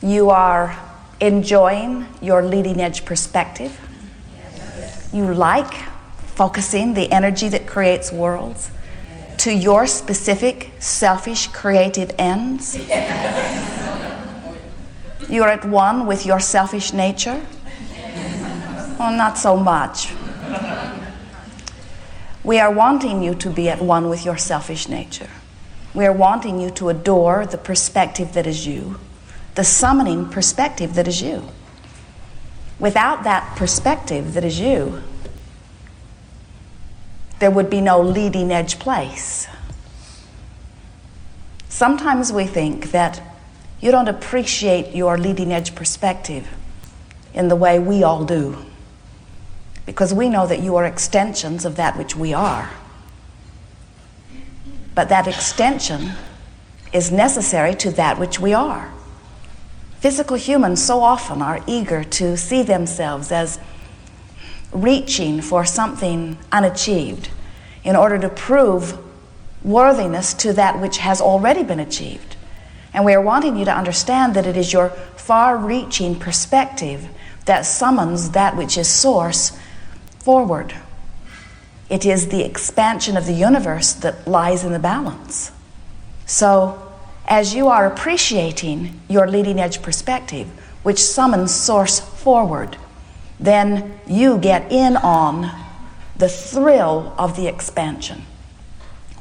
You are enjoying your leading edge perspective. You like focusing the energy that creates worlds to your specific, selfish, creative ends. You're at one with your selfish nature. Well, not so much. We are wanting you to be at one with your selfish nature. We are wanting you to adore the perspective that is you, the summoning perspective that is you. Without that perspective that is you, there would be no leading edge place. Sometimes we think that you don't appreciate your leading edge perspective in the way we all do, because we know that you are extensions of that which we are. But that extension is necessary to that which we are. Physical humans so often are eager to see themselves as reaching for something unachieved in order to prove worthiness to that which has already been achieved. And we are wanting you to understand that it is your far-reaching perspective that summons that which is source forward. It is the expansion of the universe that lies in the balance. So, as you are appreciating your leading edge perspective, which summons source forward, then you get in on the thrill of the expansion.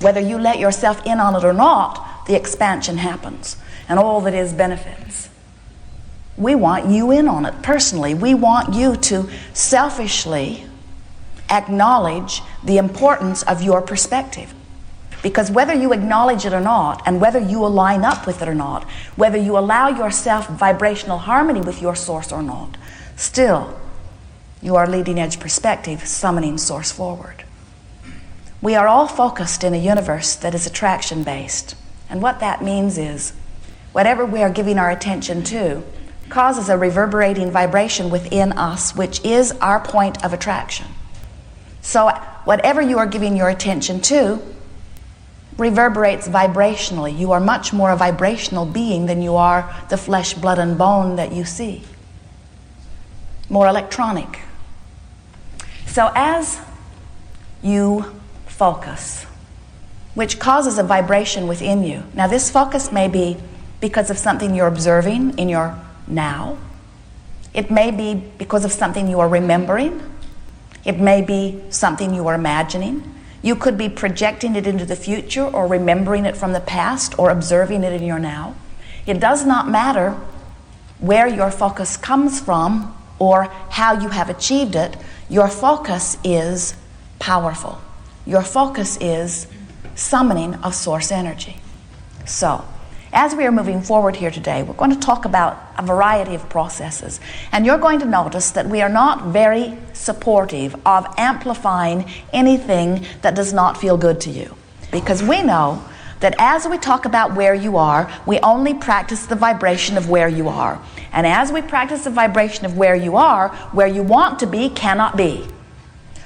Whether you let yourself in on it or not, the expansion happens, and all that is benefits. We want you in on it personally. We want you to selfishly acknowledge the importance of your perspective. Because whether you acknowledge it or not, and whether you align up with it or not, whether you allow yourself vibrational harmony with your source or not, still you are leading edge perspective summoning source forward. We are all focused in a universe that is attraction based. And what that means is whatever we are giving our attention to causes a reverberating vibration within us, which is our point of attraction. So whatever you are giving your attention to reverberates vibrationally. You are much more a vibrational being than you are the flesh, blood, and bone that you see. More electronic. So as you focus, which causes a vibration within you. Now this focus may be because of something you're observing in your now. It may be because of something you are remembering. It may be something you are imagining. You could be projecting it into the future or remembering it from the past or observing it in your now. It does not matter where your focus comes from or how you have achieved it. Your focus is powerful. Your focus is summoning of source energy. So, as we are moving forward here today, we're going to talk about a variety of processes. And you're going to notice that we are not very supportive of amplifying anything that does not feel good to you. Because we know that as we talk about where you are, we only practice the vibration of where you are. And as we practice the vibration of where you are, where you want to be cannot be.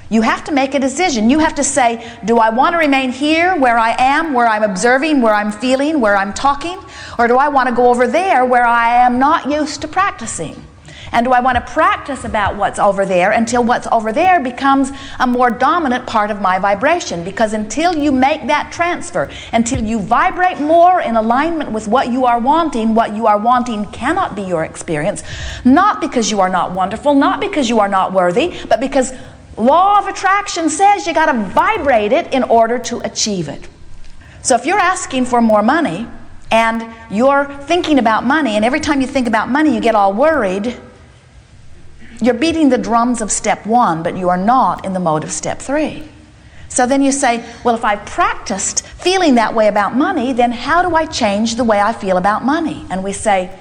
You have to make a decision. You have to say, do I want to remain here where I am, where I'm observing, where I'm feeling, where I'm talking? Or do I want to go over there where I am not used to practicing? And do I want to practice about what's over there until what's over there becomes a more dominant part of my vibration? Because until you make that transfer, until you vibrate more in alignment with what you are wanting cannot be your experience. Not because you are not wonderful, not because you are not worthy, but because law of attraction says you got to vibrate it in order to achieve it. So if you're asking for more money and you're thinking about money, and every time you think about money you get all worried, you're beating the drums of step 1, but you are not in the mode of step 3. So then you say, well, if I practiced feeling that way about money, then how do I change the way I feel about money? And we say,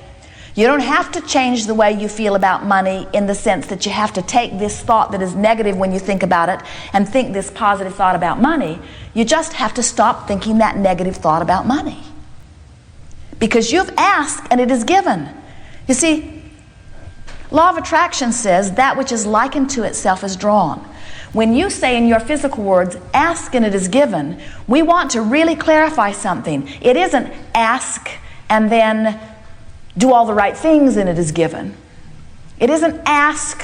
you don't have to change the way you feel about money in the sense that you have to take this thought that is negative when you think about it and think this positive thought about money. You just have to stop thinking that negative thought about money. Because you've asked and it is given. You see, law of attraction says that which is likened to itself is drawn. When you say in your physical words, ask and it is given, we want to really clarify something. It isn't ask and then do all the right things and it is given. It isn't ask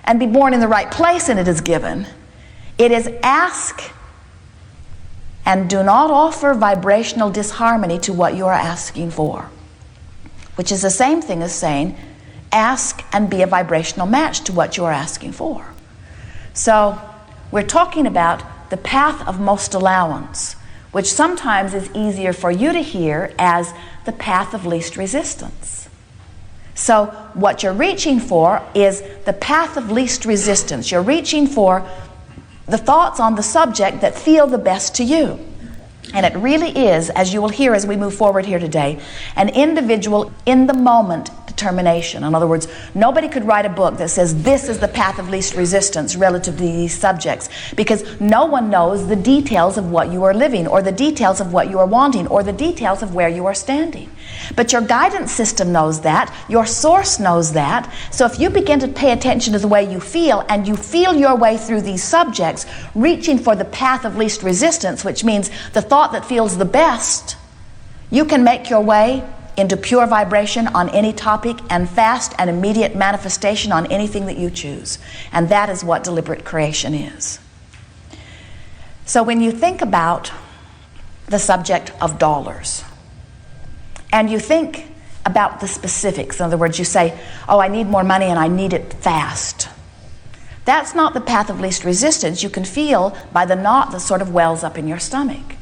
and be born in the right place and it is given. It is ask and do not offer vibrational disharmony to what you are asking for, which is the same thing as saying ask and be a vibrational match to what you are asking for. So we're talking about the path of most allowance, which sometimes is easier for you to hear as the path of least resistance. So what you're reaching for is the path of least resistance. You're reaching for the thoughts on the subject that feel the best to you. And it really is, as you will hear as we move forward here today, an individual in the moment determination. In other words, nobody could write a book that says this is the path of least resistance relative to these subjects, because no one knows the details of what you are living, or the details of what you are wanting, or the details of where you are standing. But your guidance system knows that, your source knows that. So if you begin to pay attention to the way you feel, and you feel your way through these subjects, reaching for the path of least resistance, which means the thought that feels the best, you can make your way into pure vibration on any topic and fast and immediate manifestation on anything that you choose. And that is what deliberate creation is. So when you think about the subject of dollars, and you think about the specifics, in other words, you say, oh, I need more money and I need it fast. That's not the path of least resistance. You can feel by the knot that sort of wells up in your stomach.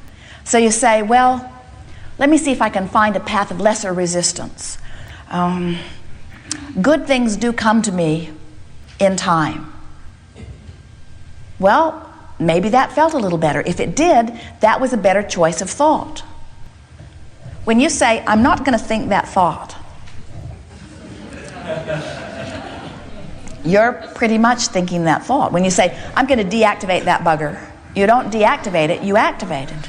So you say, well, let me see if I can find a path of lesser resistance. Good things do come to me in time. Well, maybe that felt a little better. If it did, that was a better choice of thought. When you say, I'm not going to think that thought, you're pretty much thinking that thought. When you say, I'm going to deactivate that bugger, you don't deactivate it, you activate it.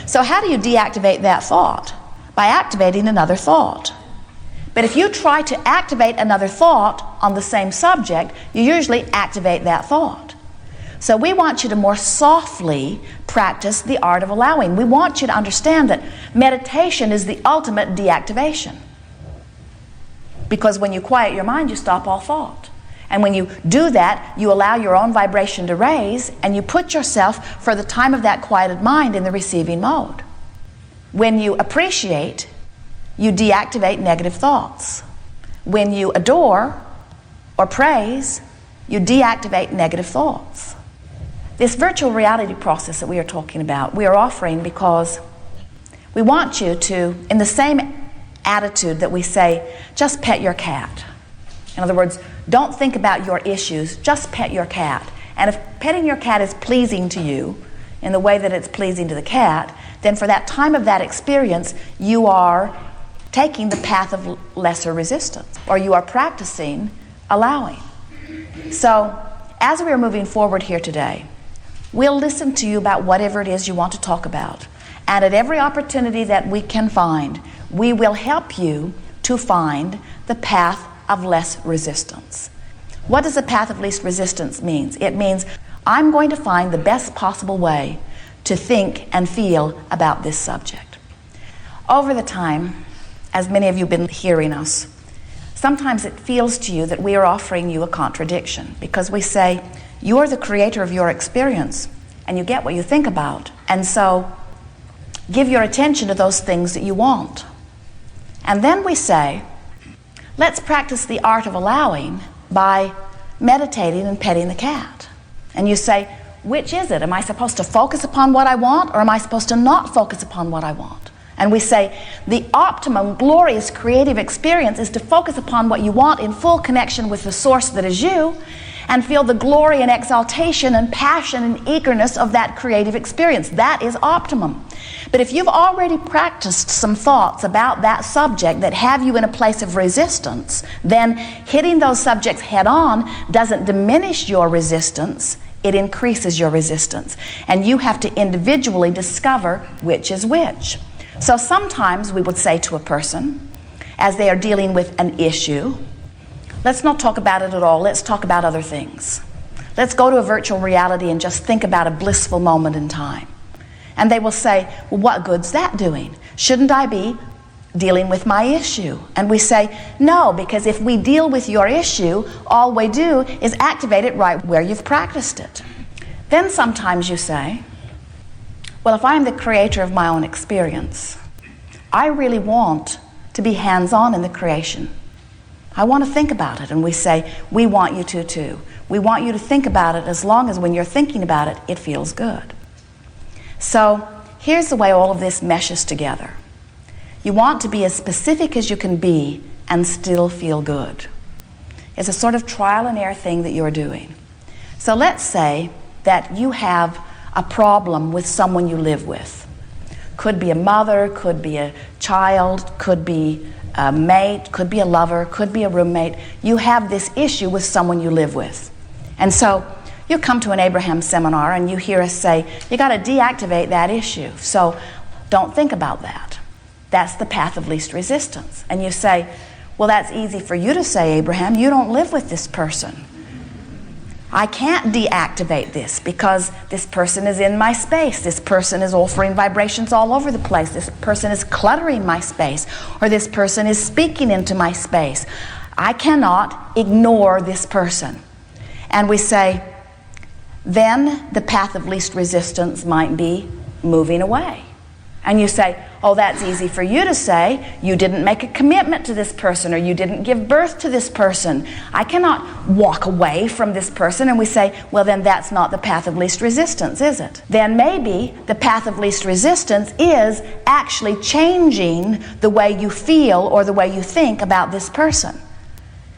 So how do you deactivate that thought? By activating another thought. But if you try to activate another thought on the same subject, you usually activate that thought. So we want you to more softly practice the art of allowing. We want you to understand that meditation is the ultimate deactivation. Because when you quiet your mind, you stop all thought. And when you do that, you allow your own vibration to raise, and you put yourself for the time of that quieted mind in the receiving mode. When you appreciate, you deactivate negative thoughts. When you adore or praise, you deactivate negative thoughts. This virtual reality process that we are talking about, we are offering because we want you to, in the same attitude that we say, just pet your cat. In other words, don't think about your issues, just pet your cat. And if petting your cat is pleasing to you, in the way that it's pleasing to the cat, then for that time of that experience, you are taking the path of lesser resistance, or you are practicing allowing. So, as we are moving forward here today, we'll listen to you about whatever it is you want to talk about. And at every opportunity that we can find, we will help you to find the path of less resistance. What does the path of least resistance mean? It means I'm going to find the best possible way to think and feel about this subject. Over the time, as many of you have been hearing us, sometimes it feels to you that we are offering you a contradiction, because we say, you're the creator of your experience and you get what you think about, and so give your attention to those things that you want. And then we say, let's practice the art of allowing by meditating and petting the cat. And you say, which is it? Am I supposed to focus upon what I want, or am I supposed to not focus upon what I want? And we say, the optimum, glorious, creative experience is to focus upon what you want in full connection with the source that is you, and feel the glory and exaltation and passion and eagerness of that creative experience. That is optimum. But if you've already practiced some thoughts about that subject that have you in a place of resistance, then hitting those subjects head on doesn't diminish your resistance, it increases your resistance. And you have to individually discover which is which. So sometimes we would say to a person, as they are dealing with an issue, let's not talk about it at all, let's talk about other things. Let's go to a virtual reality and just think about a blissful moment in time. And they will say, well, what good's that doing? Shouldn't I be dealing with my issue. And we say, no, because if we deal with your issue, all we do is activate it right where you've practiced it. Then sometimes you say, well, if I'm the creator of my own experience, I really want to be hands-on in the creation. I want to think about it. And we say, we want you to too. We want you to think about it as long as when you're thinking about it, it feels good. So here's the way all of this meshes together. You want to be as specific as you can be and still feel good. It's a sort of trial and error thing that you're doing. So let's say that you have a problem with someone you live with. Could be a mother, could be a child, could be a mate, could be a lover, could be a roommate. You have this issue with someone you live with. And so you come to an Abraham seminar and you hear us say, you got to deactivate that issue. So don't think about that. That's the path of least resistance. And you say, well, that's easy for you to say, Abraham. You don't live with this person. I can't deactivate this because this person is in my space. This person is offering vibrations all over the place. This person is cluttering my space, or this person is speaking into my space. I cannot ignore this person. And we say, then the path of least resistance might be moving away. And you say, oh, that's easy for you to say. You didn't make a commitment to this person, or you didn't give birth to this person. I cannot walk away from this person. And we say, well, then that's not the path of least resistance, is it? Then maybe the path of least resistance is actually changing the way you feel or the way you think about this person.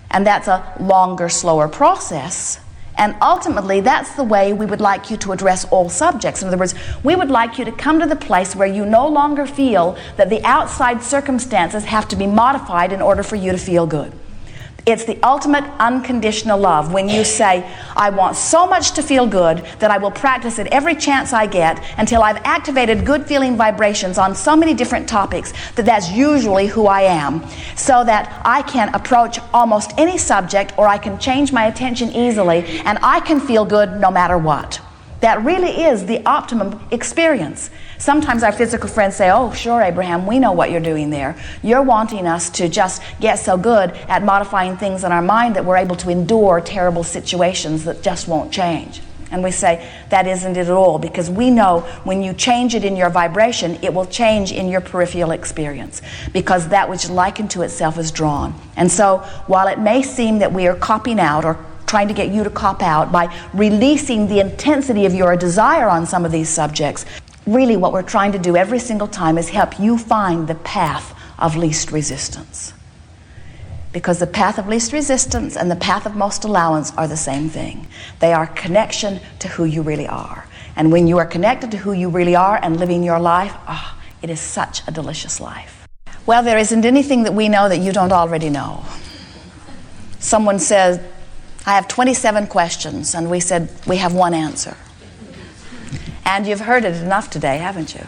And that's a longer, slower process. And ultimately, that's the way we would like you to address all subjects. In other words, we would like you to come to the place where you no longer feel that the outside circumstances have to be modified in order for you to feel good. It's the ultimate unconditional love when you say, I want so much to feel good that I will practice it every chance I get until I've activated good feeling vibrations on so many different topics that that's usually who I am, so that I can approach almost any subject, or I can change my attention easily and I can feel good no matter what. That really is the optimum experience. Sometimes our physical friends say, oh, sure, Abraham, we know what you're doing there. You're wanting us to just get so good at modifying things in our mind that we're able to endure terrible situations that just won't change. And we say, that isn't it at all, because we know when you change it in your vibration, it will change in your peripheral experience, because that which is likened to itself is drawn. And so while it may seem that we are copping out or trying to get you to cop out by releasing the intensity of your desire on some of these subjects, really what we're trying to do every single time is help you find the path of least resistance. Because the path of least resistance and the path of most allowance are the same thing. They are connection to who you really are. And when you are connected to who you really are and living your life, it is such a delicious life. Well, there isn't anything that we know that you don't already know. Someone says, I have 27 questions, and we said, we have one answer. And you've heard it enough today, haven't you?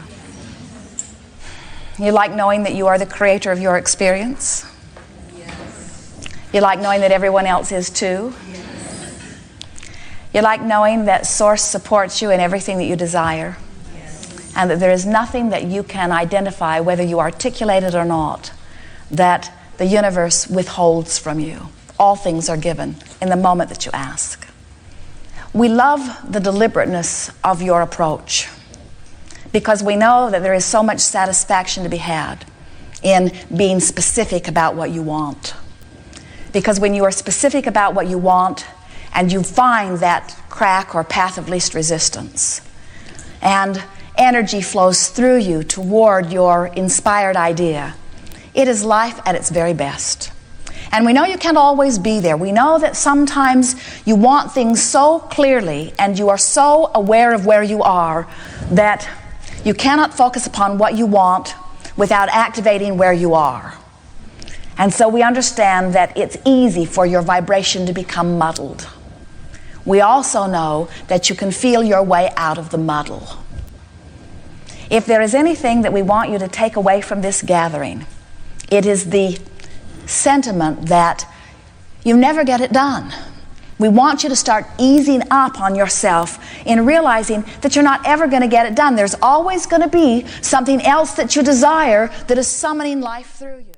You like knowing that you are the creator of your experience? Yes. You like knowing that everyone else is too? Yes. You like knowing that Source supports you in everything that you desire? Yes. And that there is nothing that you can identify, whether you articulate it or not, that the universe withholds from you. All things are given in the moment that you ask. We love the deliberateness of your approach, because we know that there is so much satisfaction to be had in being specific about what you want. Because when you are specific about what you want and you find that crack or path of least resistance, and energy flows through you toward your inspired idea, it is life at its very best. And we know you can't always be there. We know that sometimes you want things so clearly and you are so aware of where you are that you cannot focus upon what you want without activating where you are. And so we understand that it's easy for your vibration to become muddled. We also know that you can feel your way out of the muddle. If there is anything that we want you to take away from this gathering, it is the sentiment that you never get it done. We want you to start easing up on yourself in realizing that you're not ever going to get it done. There's always going to be something else that you desire that is summoning life through you.